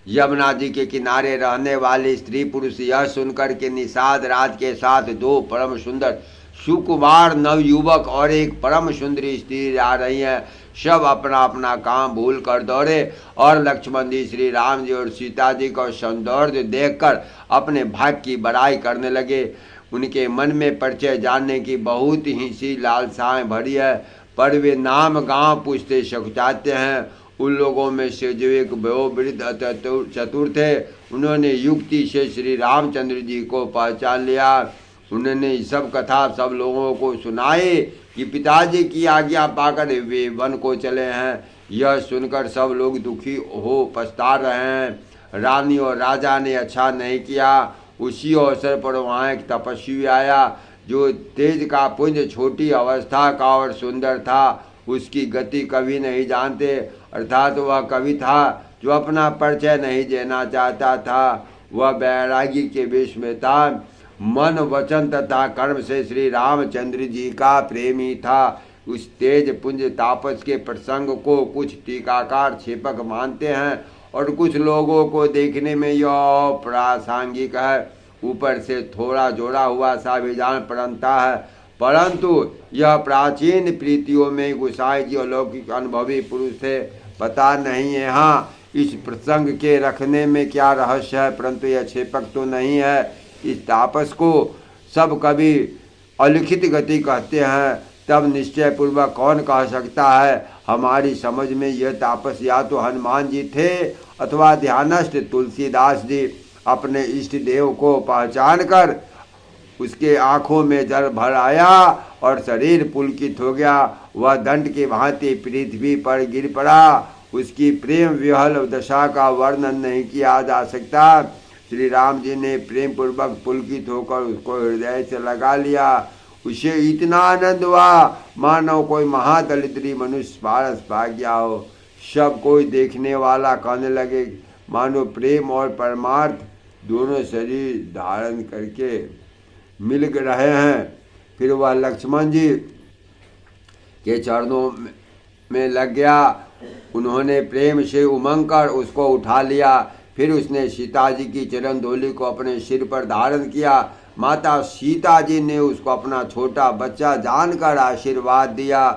यमुना जी के किनारे रहने वाली स्त्री पुरुष यह सुनकर के निषाद राज के साथ दो परम सुंदर सुकुमार नवयुवक और एक परम सुंदरी स्त्री आ रही हैं, सब अपना अपना काम भूल कर दौड़े और लक्ष्मण जी, श्री राम जी और सीता जी का सौंदर्य देखकर अपने भाग्य की बड़ाई करने लगे। उनके मन में परिचय जानने की बहुत ही सी लालसाएं भरी है, पर वे नाम गांव पूछते सकुचाते हैं। उन लोगों में से जो एक वयोवृद्ध चतुर थे, उन्होंने युक्ति से श्री रामचंद्र जी को पहचान लिया। उन्होंने सब कथा सब लोगों को सुनाई कि पिताजी की आज्ञा पाकर वे वन को चले हैं। यह सुनकर सब लोग दुखी हो पछता रहे हैं। रानी और राजा ने अच्छा नहीं किया। उसी अवसर पर वहाँ एक तपस्वी आया जो तेज का पुंज, छोटी अवस्था का और सुंदर था। उसकी गति कभी नहीं जानते, अर्थात वह कवि था जो अपना परिचय नहीं देना चाहता था। वह बैरागी के वेश में था, मन वचन तथा कर्म से श्री रामचंद्र जी का प्रेमी था। उस तेज पुंज तापस के प्रसंग को कुछ टीकाकार क्षेपक मानते हैं और कुछ लोगों को देखने में यह प्रासंगिक है, ऊपर से थोड़ा जोड़ा हुआ सा भी जान पड़ता है, परंतु यह प्राचीन प्रीतियों में गोसाई जी अलौकिक अनुभवी पुरुष थे। पता नहीं है हाँ इस प्रसंग के रखने में क्या रहस्य है, परंतु यह क्षेपक तो नहीं है। इस तापस को सब कभी अलिखित गति कहते हैं, तब निश्चय पूर्वक कौन कह सकता है। हमारी समझ में यह तापस या तो हनुमान जी थे अथवा ध्यानस्थ तुलसीदास जी। अपने इष्ट देव को पहचान कर उसके आंखों में जल भर आया और शरीर पुलकित हो गया। वह दंड की भांति पृथ्वी पर गिर पड़ा। उसकी प्रेम विहल दशा का वर्णन नहीं किया जा सकता। श्री राम जी ने प्रेम पूर्वक पुलकित होकर उसको हृदय से लगा लिया। उसे इतना आनंद हुआ मानो कोई महादलिद्री मनुष्य पारस पा गया हो। सब कोई देखने वाला कहने लगे मानो प्रेम और परमार्थ दोनों शरीर धारण करके मिल रहे हैं। फिर वह लक्ष्मण जी के चरणों में लग गया। उन्होंने प्रेम से उमंग कर उसको उठा लिया। फिर उसने सीता जी की चरण धूलि को अपने सिर पर धारण किया। माता सीता जी ने उसको अपना छोटा बच्चा जानकर आशीर्वाद दिया।